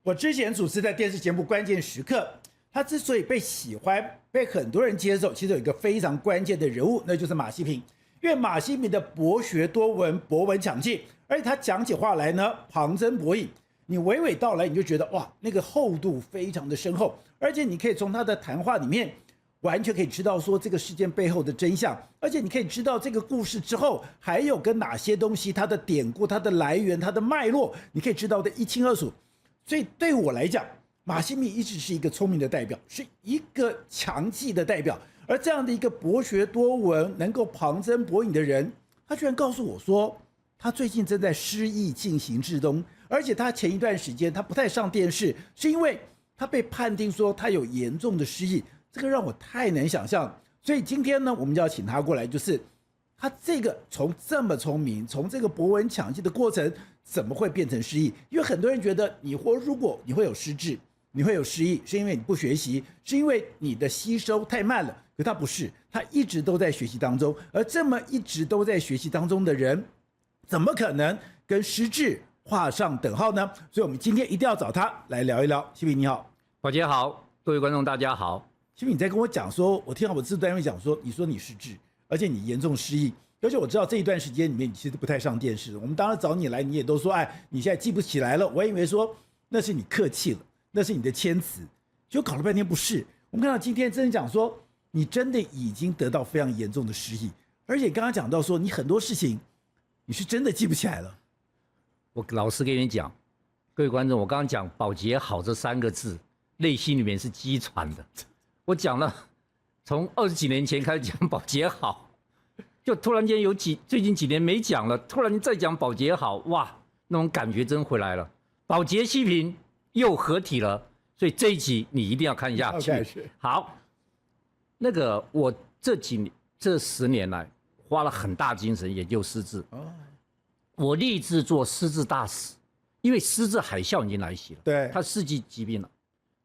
我之前主持在电视节目《关键时刻》，他之所以被喜欢、被很多人接受，其实有一个非常关键的人物，那就是马西平。因为马西平的博学多闻、博闻强记，而且他讲起话来呢旁征博引，你娓娓道来，你就觉得哇，那个厚度非常的深厚，而且你可以从他的谈话里面完全可以知道说这个事件背后的真相，而且你可以知道这个故事之后还有跟哪些东西，它的典故、它的来源、它的脉络，你可以知道的一清二楚。所以对我来讲，马西平一直是一个聪明的代表，是一个强记的代表。而这样的一个博学多闻、能够旁征博引的人，他居然告诉我说，他最近正在失忆进行之中，而且他前一段时间他不太上电视，是因为他被判定说他有严重的失忆，这个让我太难想象。所以今天呢，我们就要请他过来，就是他这个从这么聪明，从这个博闻强记的过程，怎么会变成失忆？因为很多人觉得如果你会有失智，你会有失忆，是因为你不学习，是因为你的吸收太慢了。可他不是，他一直都在学习当中，而这么一直都在学习当中的人，怎么可能跟失智画上等号呢？所以我们今天一定要找他来聊一聊。西平你好。宝杰好，各位观众大家好。西平你在跟我讲说，我听到我制作单位讲说，你说你失智，而且你严重失忆，而且我知道这一段时间里面你其实不太上电视。我们当然找你来，你也都说，哎，你现在记不起来了。我以为说那是你客气了，那是你的谦词，结果搞了半天不是。我们看到今天真的讲说，你真的已经得到非常严重的失忆，而且刚刚讲到说，你很多事情你是真的记不起来了。我老实跟你讲，各位观众，我刚刚讲“宝杰好”这3个字，内心里面是激喘的。我讲了，从20几年前开始讲“宝杰好”，就突然间最近几年没讲了，突然再讲“宝杰好”，哇，那种感觉真回来了。宝杰西平又合体了，所以这一集你一定要看下去。好，那个我这10年来花了很大精神研究失智。我立志做失智大使，因为失智海啸已经来袭了，对，它世纪疾病了。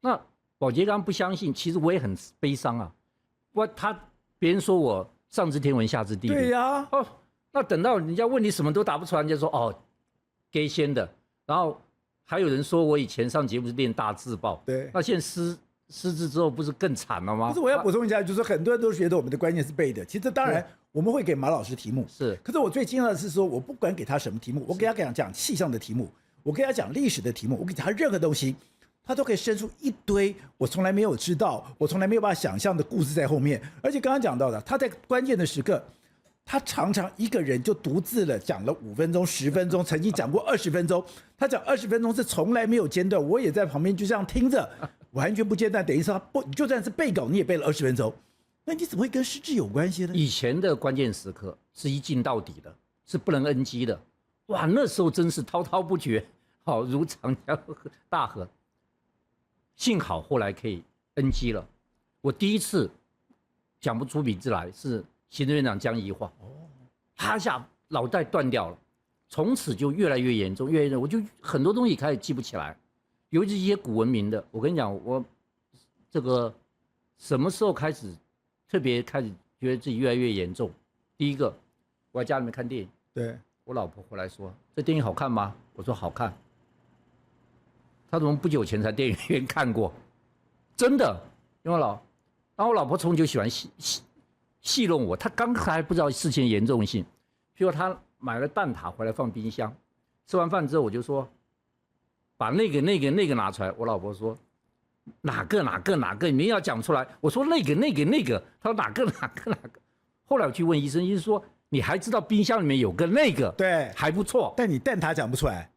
那宝杰刚不相信，其实我也很悲伤啊。别人说我上知天文下知地理，对呀，那等到人家问你什么都答不出来，人家说哦，给先的。然后还有人说我以前上节目是练大字报，对，那现在失智之后不是更惨了吗？不是，我要补充一下，就是很多人都觉得我们的关键是背的，其实当然我们会给马老师题目，是。可是我最惊讶的是说，我不管给他什么题目，我给他讲气象的题目，我给他讲历史的题目，我给他任何东西，他都可以生出一堆我从来没有知道、我从来没有办法想象的故事在后面。而且刚刚讲到的，他在关键的时刻，他常常一个人就独自了讲了5分钟、10分钟，曾经讲过20分钟。他讲20分钟是从来没有间断，我也在旁边就这样听着，完全不间断。等于说他就算是背稿，你也背了20分钟。那你怎么会跟失智有关系呢？以前的关键时刻是一镜到底的，是不能 NG 的。哇，那时候真是滔滔不绝，好如长江大河。幸好后来可以 NG 了。我第一次讲不出名字来是行政院长江宜桦，他一下脑袋断掉了，从此就越来越严重，越来越严重，我就很多东西开始记不起来，尤其是一些古文明的。我跟你讲，我这个什么时候开始特别开始觉得自己越来越严重？第一个，我在家里面看电影，对，我老婆回来说：“这电影好看吗？”我说：“好看。”她从不久前才电影院看过，真的，因为然后我老婆从就喜欢戏弄我，她刚才不知道事情的严重性，譬如她买了蛋挞回来放冰箱，吃完饭之后我就说，把那个拿出来，我老婆说哪个，你们要讲出来，我说那个，她说哪个，后来我去问医生，医生说你还知道冰箱里面有个那个，对，还不错，但你蛋挞讲不出来，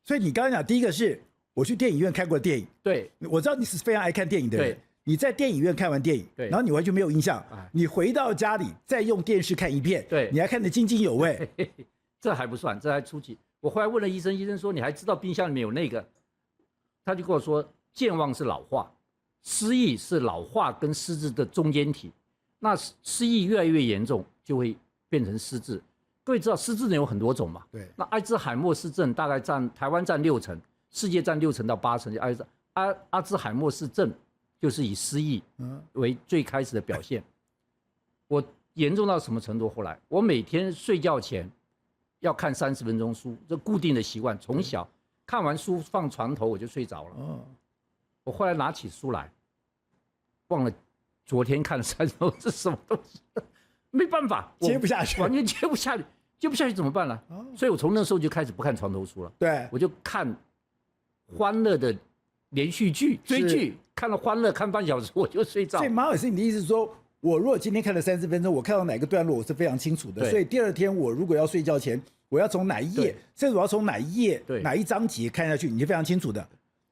所以你刚刚讲第一个是我去电影院看过电影，对，我知道你是非常爱看电影的人。你在电影院看完电影，然后你完全没有印象，你回到家里再用电视看一遍，你还看得津津有味。这还不算，这还初级。我后来问了医生，医生说你还知道冰箱里面有那个，他就跟我说，健忘是老化，失忆是老化跟失智的中间体。那失忆越来越严重，就会变成失智。各位知道失智症有很多种嘛？对。那阿兹海默氏症大概台湾占60%，世界占60%到80%。阿兹海默氏症就是以失忆为最开始的表现。我严重到什么程度？后来我每天睡觉前要看30分钟书，这固定的习惯，从小看完书放床头我就睡着了。哦，我后来拿起书来，忘了昨天看的3首是什么东西，没办法，接不下去，完全接不下去，接不下去怎么办呢？所以我从那时候就开始不看床头书了。对，我就看欢乐的连续剧、追剧，看了欢乐看半小时我就睡着。所以马老师，你的意思是说，我如果今天看了30分钟，我看到哪个段落我是非常清楚的，所以第二天我如果要睡觉前，我要从哪一页，甚至我要从哪一页、哪一章节看下去，你是非常清楚的。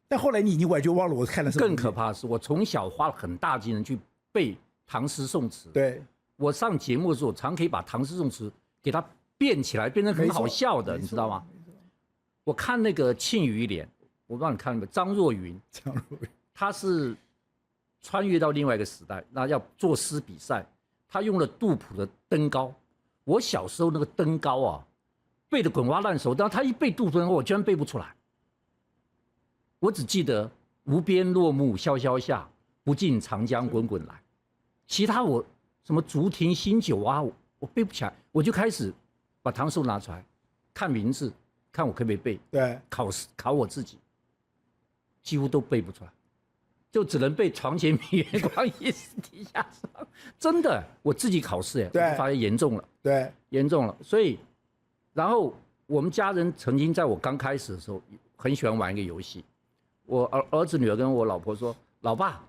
但后来你已经完全忘了我看了什么。更可怕的是，我从小花了很大精神去背唐诗宋词。对，我上节目的时候，常可以把唐诗宋词给它变起来，变成很好笑的，你知道吗？我看那个《庆余年》，我不知道你看了没有？张若昀，他是穿越到另外一个时代，那要作诗比赛，他用了杜甫的《登高》。我小时候那个《登高》啊，背得滚瓜烂熟，但他一背杜甫《登高》，我居然背不出来。我只记得无边落木萧萧下，不尽长江滚滚来。其他我什么竹亭新酒啊，我背不起来。我就开始把唐诗拿出来，看名字，看我可不可以背。对，考我自己，几乎都背不出来，就只能背床前明月光，疑是地下霜。真的，我自己考试我就发现严重了。对，严重了。所以，然后我们家人曾经在我刚开始的时候，很喜欢玩一个游戏。我儿子女儿跟我老婆说：“老爸，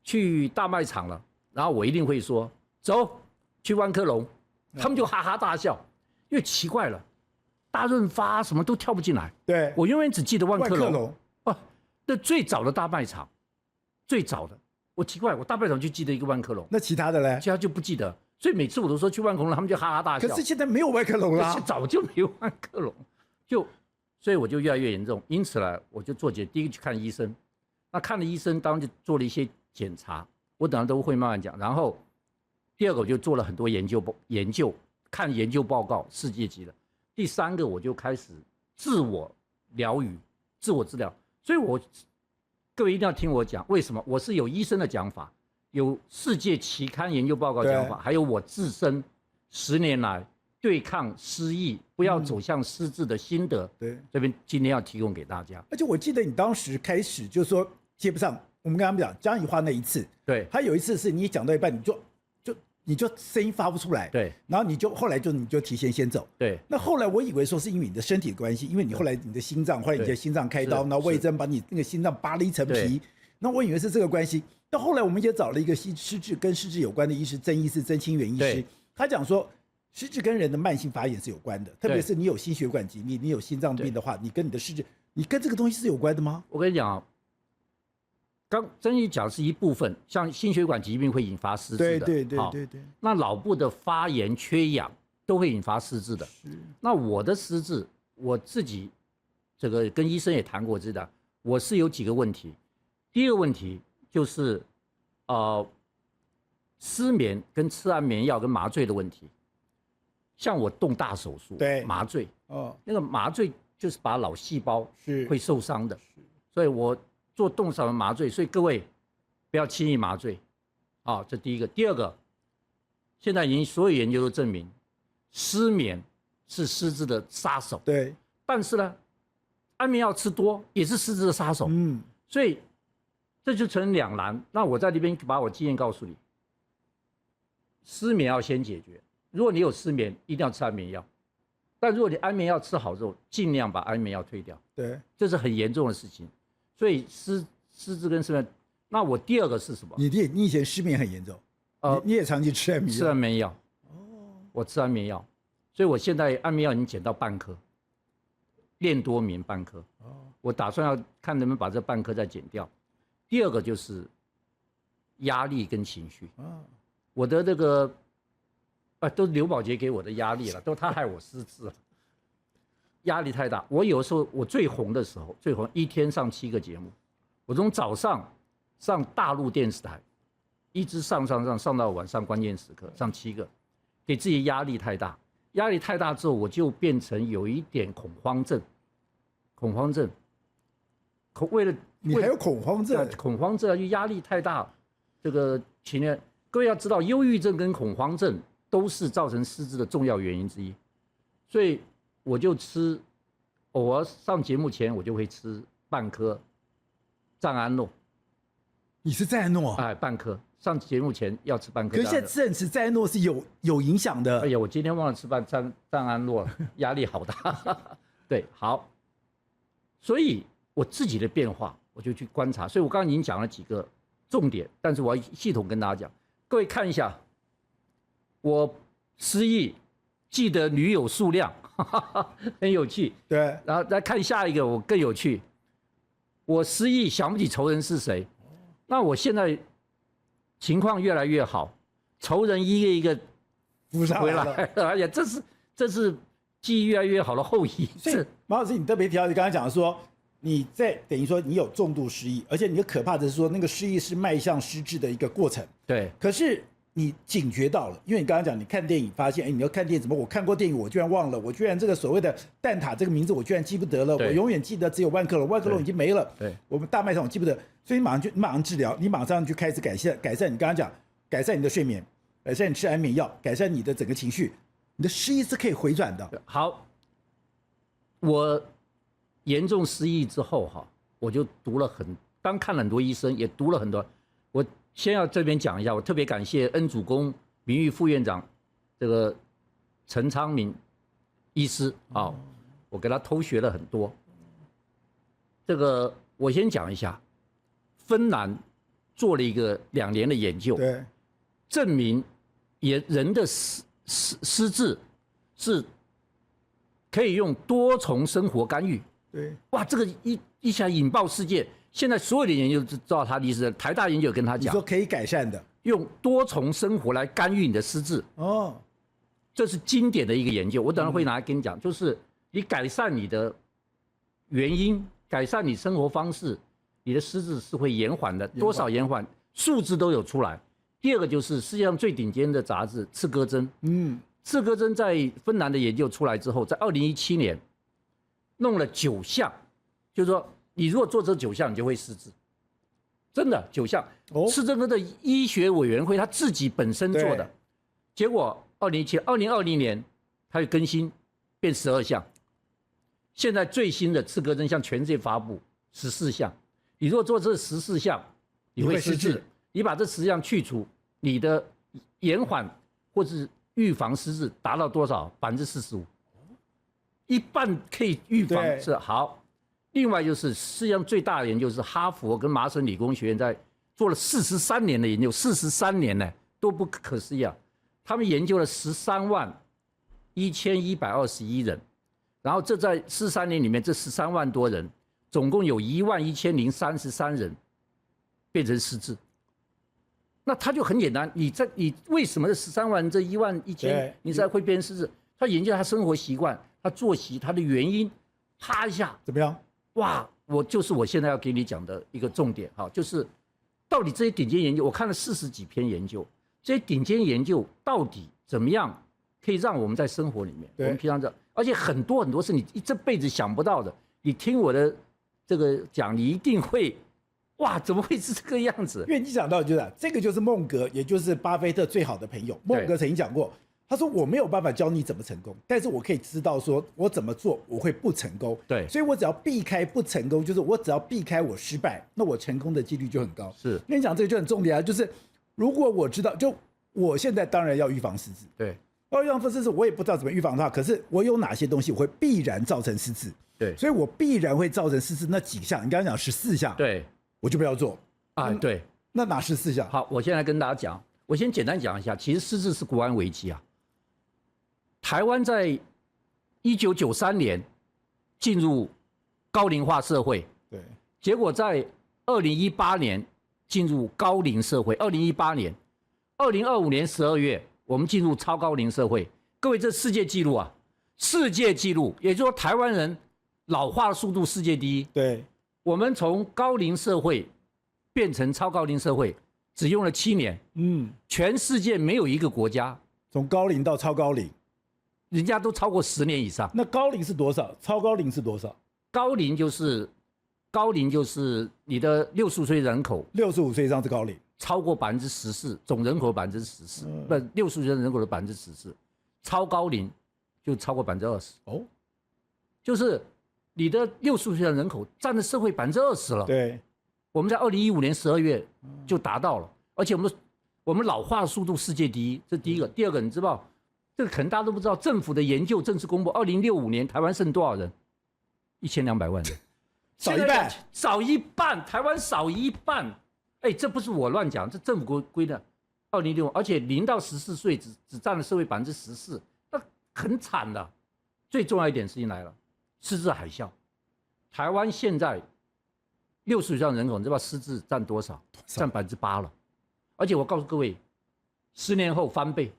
去大卖场了。”然后我一定会说：“走，去万客隆。”他们就哈哈大笑，因为奇怪了，大润发什么都跳不进来。对，我永远只记得万客隆。哦，那最早的大卖场，最早的，我奇怪，我大卖场就记得一个万客隆，那其他的嘞？其他就不记得。所以每次我都说去万客隆，他们就哈哈大笑。可是现在没有万客隆了，早就没有万客隆，所以我就越来越严重。因此呢，我就做第一个去看医生。那看了医生，当然就做了一些检查，我等下都会慢慢讲。然后第二个我就做了很多研究，看研究报告，世界级的。第三个我就开始自我疗愈、自我治疗。所以各位一定要听我讲，为什么？我是有医生的讲法，有世界期刊研究报告讲法，还有我自身10年来对抗失忆、不要走向失智的心得。对，这边今天要提供给大家。而且我记得你当时开始就说接不上，我们跟他们讲江宜桦那一次，对，他有一次是你讲到一半，你就声音发不出来，对，然后你就提前先走，对。那后来我以为说是因为你的身体的关系，因为你后来你的心脏，后来你的心脏开刀，然后魏征把你那个心脏扒了一层皮，那我以为是这个关系。但后来我们也找了一个跟失智有关的医师，曾医师曾清源医师，他讲说失智跟人的慢性发炎是有关的，特别是你有心血管疾病，你有心脏病的话，你跟你的失智，你跟这个东西是有关的吗？我跟你讲啊，刚曾医讲是一部分，像心血管疾病会引发失智的，对。那脑部的发炎、缺氧都会引发失智的。那我的失智，我自己这个跟医生也谈过，知道我是有几个问题。第一个问题就是失眠跟吃安眠药跟麻醉的问题。像我动大手术，对，麻醉，那个麻醉就是把脑细胞会受伤的，所以我做动手麻醉，所以各位不要轻易麻醉，这第一个。第二个，现在已经所有研究都证明，失眠是失智的杀手，对，但是呢，安眠药吃多也是失智的杀手，所以这就成两难。那我在这边把我经验告诉你，失眠要先解决。如果你有失眠，一定要吃安眠药。但如果你安眠药吃好之后，尽量把安眠药退掉。对，这是很严重的事情。所以失智跟失眠，那我第二个是什么？你以前失眠很严重，你也长期吃安眠药。吃安眠药。我吃安眠药，所以我现在安眠药已经减到半颗，练多眠半颗。我打算要看能不能把这半颗再减掉。第二个就是压力跟情绪。我的这个。都是刘宝杰给我的压力了，都他害我失智了，压力太大。我有时候我最红的时候，一天上7个节目，我从早上上大陆电视台，一直上到晚上关键时刻上7个，给自己压力太大，压力太大之后，我就变成有一点恐慌症，为了你还有恐慌症？恐慌症就压力太大，这个各位要知道，忧郁症跟恐慌症都是造成失智的重要原因之一，所以我就吃我上节目前我就会吃半颗藏安诺。你是赞诺？哎，半颗。上节目前要吃半颗。可是现在吃赞诺是有影响的。哎呀，我今天忘了吃藏安诺了，压力好大。对，好。所以我自己的变化，我就去观察。所以我刚刚已经讲了几个重点，但是我要系统跟大家讲。各位看一下，我失忆，记得女友数量，很有趣。对。然后再看下一个，我更有趣。我失忆，想不起仇人是谁。那我现在情况越来越好，仇人一个一个浮上来了，而且这是记忆越来越好的后遗症。马老师，你特别提到你刚才讲的说，你在等于说你有重度失忆，而且你的可怕的是说那个失忆是迈向失智的一个过程。对。可是你警觉到了，因为你刚刚讲你看电影发现，哎，你要看电影怎么？我看过电影，我居然忘了，我居然这个所谓的蛋挞这个名字我居然记不得了，我永远记得只有万客隆，万客隆已经没了。对。我们大卖场我记不得，所以你马上治疗，你马上就开始改善。你刚刚讲改善你的睡眠，改善你吃安眠药，改善你的整个情绪，你的失忆是可以回转的。好，我严重失忆之后哈，我就当看了很多医生，也读了很多。我先要这边讲一下，我特别感谢恩主公名誉副院长这个陈昌明医师啊，我给他偷学了很多。这个我先讲一下，芬兰做了一个2年的研究，对，证明人的失智是可以用多重生活干预。对，哇，这个一下引爆世界。现在所有的研究知道他的意思，台大研究跟他讲，你说可以改善的，用多重生活来干预你的失智。哦，这是经典的一个研究，我等会会拿来跟你讲，就是你改善你的原因，改善你生活方式，你的失智是会延缓的，多少延缓，数字都有出来。第二个就是世界上最顶尖的杂志《刺胳针》，刺胳针在芬兰的研究出来之后，在2017年弄了9项，就是说你如果做这9项，你就会失智，真的9项。是这个的医学委员会他自己本身做的，结果2020年他就更新变12项，现在最新的刺胳针向全世界发布14项。你如果做这14项，你会失智。你把这10项去除，你的延缓或是预防失智达到多少？45%，一半可以预防是好。另外就是世界上最大的研究是哈佛跟麻省理工学院在做了43年的研究，43年呢都不可思议啊！他们研究了131121人，然后这在43年里面，这13万多人，总共有11033人变成失智。那他就很简单，你为什么这13万这11000你才会变失智？他研究他生活习惯、他作息、他的原因，啪一下怎么样？哇！我现在要给你讲的一个重点哈，就是到底这些顶尖研究，我看了40几篇研究，这些顶尖研究到底怎么样可以让我们在生活里面，我们平常而且很多是你这辈子想不到的，你听我的这个讲，你一定会哇，怎么会是这个样子？因为你讲到就是这个就是孟格，也就是巴菲特最好的朋友。孟格曾经讲过，他说我没有办法教你怎么成功，但是我可以知道说我怎么做我会不成功。对，所以我只要避开不成功，就是我只要避开我失败，那我成功的几率就很高。是，跟你讲这个就很重点啊，就是如果我知道，就我现在当然要预防失智。对，预防失智我也不知道怎么预防它，可是我有哪些东西我会必然造成失智？对，所以我必然会造成失智那几项，你刚刚讲14项，对，我就不要做。对，那哪14项？好，我现在跟大家讲，我先简单讲一下，其实失智是国安危机啊。台湾在1993年进入高龄化社会，对，结果在2018年进入高龄社会，2018年，2025年12月我们进入超高龄社会。各位，这世界纪录啊，世界纪录，也就是说台湾人老化速度世界第一。对，我们从高龄社会变成超高龄社会，只用了7年。全世界没有一个国家从高龄到超高龄，人家都超过10年以上。那高龄是多少？超高龄是多少？高龄就是你的65岁人口，65岁以上是高龄，超过14%，总人口14%，不，65岁人口的14%，超高龄就超过20%。哦，就是你的60岁以上人口占了社会20%了。对，我们在2015年12月就达到了，而且我们老化的速度世界第一，这第一个。第二个，你知道这个可能大家都不知道，政府的研究正式公布，2065年台湾剩多少人？1200万人，少一半，少一半，台湾少一半。哎，这不是我乱讲，这政府规的，2065，而且0到14岁只占了社会14%，那很惨的。最重要一点事情来了，失智海啸，台湾现在60岁以上人口，你知道失智占多少？占8%了。而且我告诉各位，10年后翻倍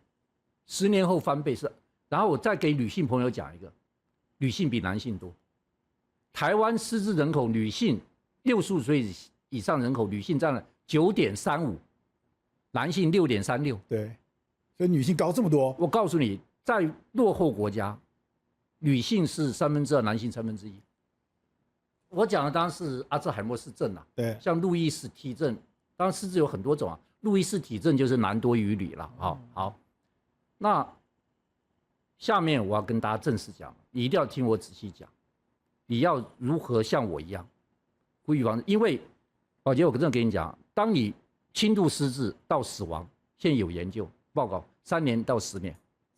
，10年后翻倍是。然后我再给女性朋友讲一个，女性比男性多。台湾失智人口，女性65岁以上人口，女性占了9.35%，男性6.36%。对，所以女性高这么多。我告诉你，在落后国家，女性是2/3，男性1/3。我讲的当然是阿兹海默氏症啊，对，像路易斯体症，当然失智有很多种啊。路易斯体症就是男多于女了。好，那下面我要跟大家正式讲，你一定要听我仔细讲，你要如何像我一样预防？因为宝杰，我真的跟你讲，当你轻度失智到死亡，现在有研究报告，3年到10年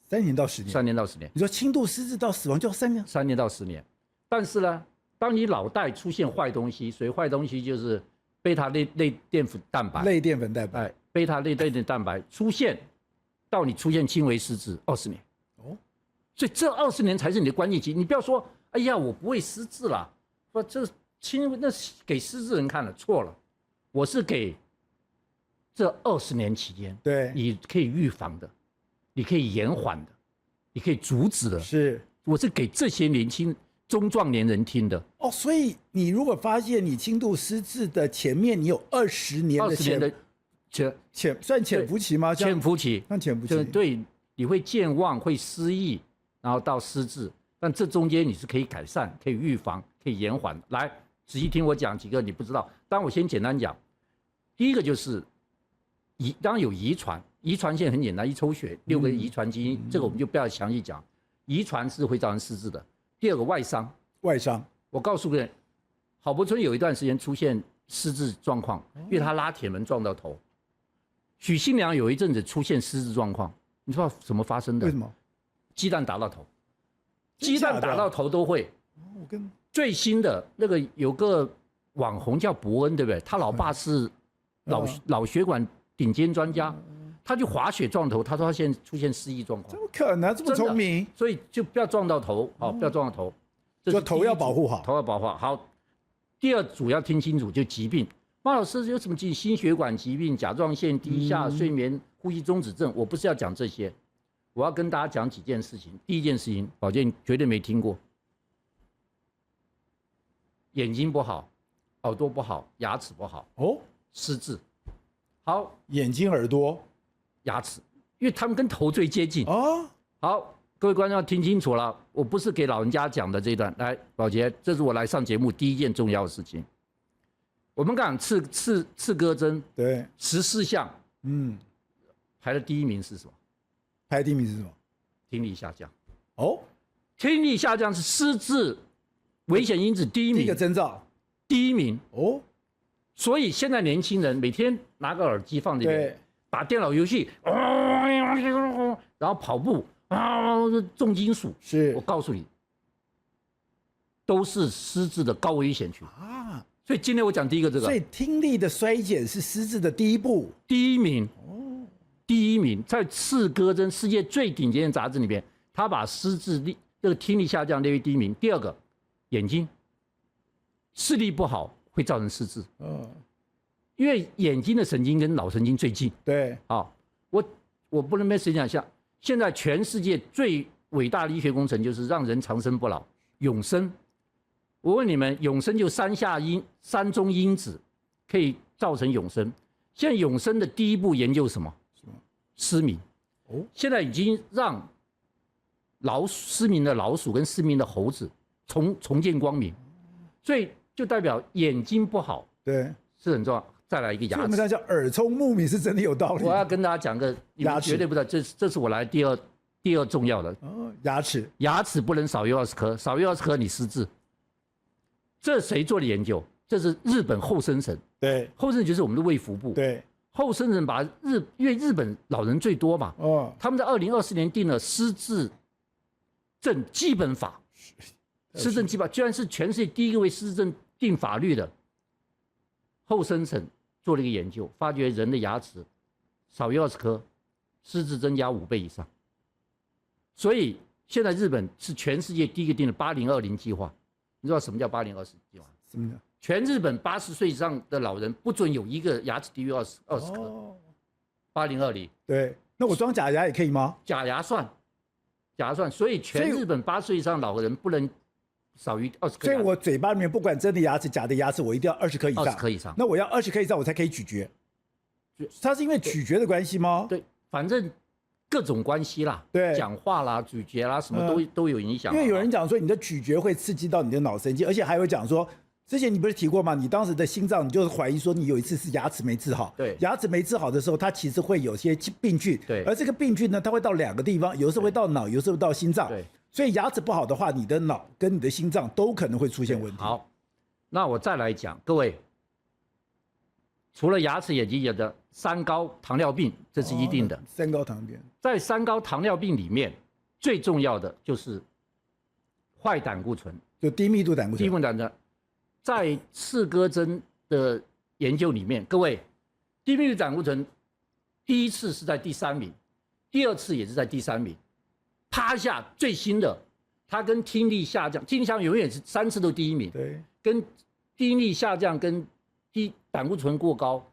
，3年到10年，3年到10年。你说轻度失智到死亡就要3年？3年到10年。但是呢，当你脑袋出现坏东西，所以坏东西就是贝塔类淀粉蛋白，类淀粉蛋白，贝塔类淀粉蛋白出现，到你出现轻微失智20年。哦，所以这20年才是你的关键期。你不要说，哎呀，我不会失智啦，说这那是给失智人看了，错了。我是给这20年期间，对，你可以预防的，你可以延缓的，你可以阻止的。是，我是给这些年轻中壮年人听的。哦，所以你如果发现你轻度失智的前面你有20年的算潜伏期吗？潜伏期，算潜伏期。对，你会健忘，会失忆，然后到失智，但这中间你是可以改善、可以预防、可以延缓的。来，仔细听我讲几个你不知道。当然我先简单讲，第一个就是当然有遗传，遗传现在很简单，一抽血6个遗传基因，这个我们就不要详细讲，遗传是会造成失智的。第二个外伤，我告诉各位，郝柏村有一段时间出现失智状况，因为他拉铁门撞到头。许新良有一阵子出现失智状况，你知道怎么发生的？为什么？鸡蛋打到头，鸡蛋打到头都会。我跟最新的那个有个网红叫伯恩，对不对？他老爸是脑血管顶尖专家，他去滑雪撞头，他说他现在出现失忆状况。怎么可能这么聪明？所以就不要撞到头，好，不要撞到头。就头要保护好，头要保护好。好，第二组要听清楚，就疾病。马老师有什么疾病？心血管疾病、甲状腺低下、睡眠呼吸中止症。我不是要讲这些，我要跟大家讲几件事情。第一件事情，宝健绝对没听过，眼睛不好，耳朵不好，牙齿不好，失智。好，眼睛、耳朵、牙齿，因为他们跟头最接近。好，各位观众要听清楚了，我不是给老人家讲的这一段。来，宝杰，这是我来上节目第一件重要的事情。我们讲刺胳针，对，14项，排的第一名是什么？排第一名是什么？听力下降。听力下降是失智危险因子第一名，第一个征兆，第一名。所以现在年轻人每天拿个耳机放这边，打电脑游戏，然后跑步重金属，是我告诉你，都是失智的高危险群啊。所以今天我讲第一个这个，所以听力的衰减是失智的第一步，第一名。第一名在刺胳针世界最顶尖的杂志里面，他把失智这个听力下降列为第一名。第二个，眼睛视力不好会造成失智，因为眼睛的神经跟脑神经最近。对，我不能没时间讲，现在全世界最伟大的医学工程就是让人长生不老，永生。我问你们，永生就3中因子可以造成永生。现在永生的第一步研究什么？失明。现在已经让失明的老鼠跟失明的猴子重见光明，所以就代表眼睛不好，对，是很重要。再来一个牙齿，我们在讲耳聪目明是真的有道理。我要跟大家讲个，你们绝对不知道，这是我来第二重要的。牙齿不能少于20颗，少于20颗你失智。这谁做的研究？这是日本厚生省，对，厚生省就是我们的卫福部，对，厚生省把因为日本老人最多嘛，他们在2024年定了失智症基本法，失智症基本法居然是全世界第一个为失智症定法律的。厚生省做了一个研究，发觉人的牙齿少于20颗，失智增加5倍以上。所以现在日本是全世界第一个定的8020计划。你知道什么叫8020计划？什么的？全日本80岁以上的老人不准有一个牙齿低于20颗。8020。对，那我装假牙也可以吗？假牙算，所以全日本80岁以上老人不能少于20颗。所以我嘴巴里面不管真的牙齿、假的牙齿，我一定要20颗以上。20颗以上。那我要20颗以上，我才可以咀嚼。它是因为咀嚼的关系吗？对，反正各种关系啦，对，讲话啦、咀嚼啦，什么都有影响。因为有人讲说，你的咀嚼会刺激到你的脑神经，而且还有讲说，之前你不是提过吗？你当时的心脏，你就是怀疑说你有一次是牙齿没治好。对，牙齿没治好的时候，它其实会有些病菌。对，而这个病菌呢，它会到2个地方，有的时候会到脑，有的时候会到心脏。对，所以牙齿不好的话，你的脑跟你的心脏都可能会出现问题。好，那我再来讲，各位，除了牙齿眼睛有的三高糖尿病，这是一定的。三高糖尿病，在三高糖尿病里面，最重要的就是坏胆固醇，就低密度胆固醇。低密度胆固醇，在刺胳针的研究里面，各位，低密度胆固醇第一次是在第3名，第2次也是在第3名。趴下最新的，它跟听力下降，听力下降永远是3次都第1名。对，跟听力下降跟胆固醇过高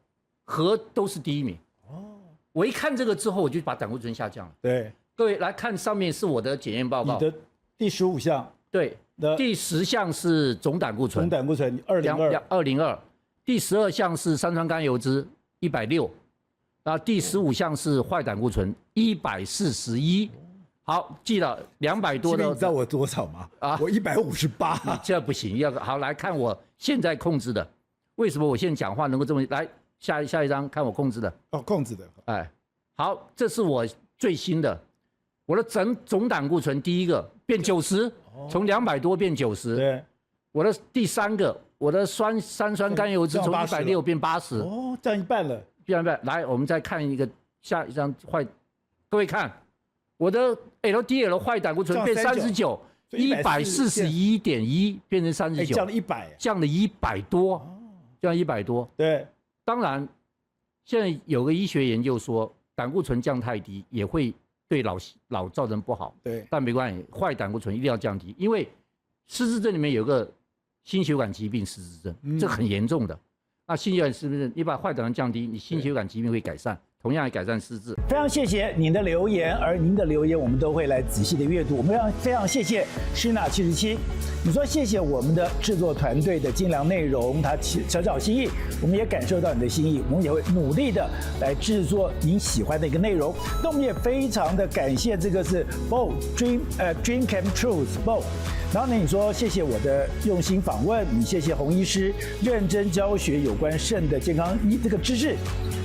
和都是第1名。哦，我一看这个之后，我就把胆固醇下降了。对，各位来看上面是我的检验报告。你的第15项。对，第10项是总胆固醇。总胆固醇202。第12项是三酸甘油脂160，然后第15项是坏胆固醇141。好，记了200多的。你知道我多少吗？我158。你这不行，好来看我现在控制的。为什么我现在讲话能够这么来？下一张看我控制的。哦，控制的。哎，好，这是我最新的，我的总胆固醇第一个变90，从200多变90。对。我的第3个，我的三酸甘油脂从160变80。哦，降一半了。降一半。来，我们再看下一张坏，各位看。我的 LDL 坏胆固醇变39，141.1变成39，降了100，降了100多，降100多。对，当然，现在有个医学研究说，胆固醇降太低也会对老造成不好。对，但没关系，坏胆固醇一定要降低，因为失智症里面有个心血管疾病失智症，这很严重的。那心血管是不是你把坏胆固醇降低，你心血管疾病会改善？同样也改善失智。非常谢谢您的留言，而您的留言我们都会来仔细的阅读。我们非常谢谢施娜77，你说谢谢我们的制作团队的精良内容，他小小心意，我们也感受到你的心意，我们也会努力的来制作您喜欢的一个内容。那我们也非常的感谢这个是 Bo Dream Came True Bo。然后呢，你说谢谢我的用心访问，你谢谢洪医师认真教学有关肾的健康这个知识。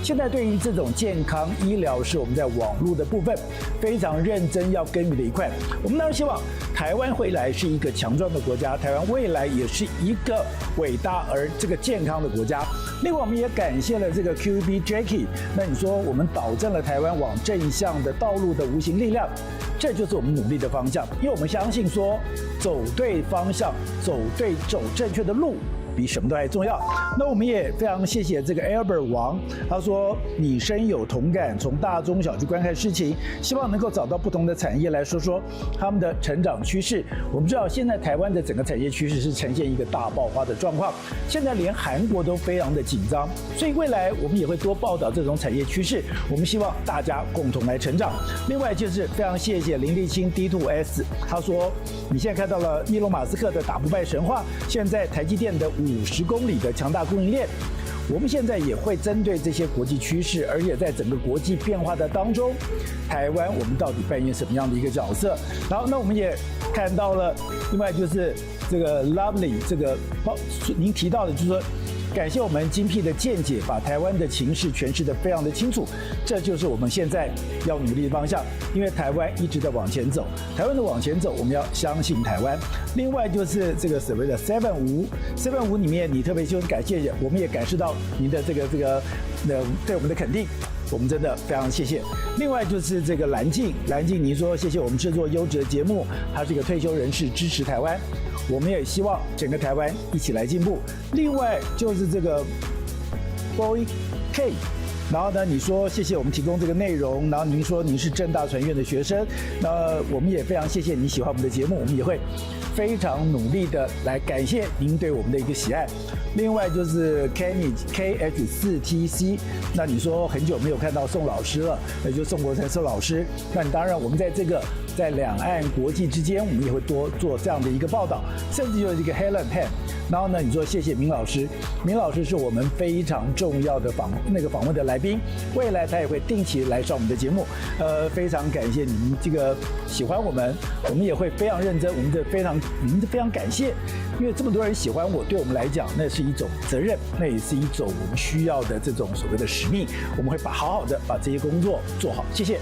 现在对于这种健康医疗是我们在网络的部分非常认真要耕耘的一块。我们当然希望台湾未来是一个强壮的国家，台湾未来也是一个伟大而这个健康的国家。另外，我们也感谢了这个 QB Jackie。那你说我们导正了台湾往正向的道路的无形力量，这就是我们努力的方向。因为我们相信说，走对方向，走正确的路，比什么都还重要。那我们也非常谢谢这个 Albert 王，他说你深有同感，从大中小去观看事情，希望能够找到不同的产业来说说他们的成长趋势。我们知道现在台湾的整个产业趋势是呈现一个大爆发的状况，现在连韩国都非常的紧张，所以未来我们也会多报道这种产业趋势。我们希望大家共同来成长。另外就是非常谢谢林立清 D2S， 他说你现在看到了伊隆马斯克的打不败神话，现在台积电的50公里的强大供应链，我们现在也会针对这些国际趋势，而且在整个国际变化的当中，台湾我们到底扮演什么样的一个角色？然后，那我们也看到了，另外就是这个 Lovely 这个您提到的，就是说感谢我们精辟的见解，把台湾的情势诠释得非常的清楚。这就是我们现在要努力的方向，因为台湾一直在往前走，台湾的往前走，我们要相信台湾。另外就是这个所谓的7-5里面，你特别就是感谢，我们也感受到您的这个对我们的肯定。我们真的非常谢谢。另外就是这个蓝静，您说谢谢我们制作优质的节目，他是一个退休人士，支持台湾，我们也希望整个台湾一起来进步。另外就是这个 Boy K， 然后呢，你说谢谢我们提供这个内容，然后您说您是政大传院的学生，那我们也非常谢谢你喜欢我们的节目，我们也会非常努力的来感谢您对我们的一个喜爱。另外就是 Kenny KH4TC， 那你说很久没有看到宋老师了，那就宋国成宋老师。那你当然我们在两岸国际之间，我们也会多做这样的一个报道，甚至就是一个 Helen Pan。然后呢，你说谢谢明老师，明老师是我们非常重要的访问的来宾，未来他也会定期来上我们的节目。非常感谢你们这个喜欢我们也会非常认真，您非常感谢，因为这么多人喜欢我，对我们来讲那是一种责任，那也是一种我们需要的这种所谓的使命，我们会好好的把这些工作做好，谢谢。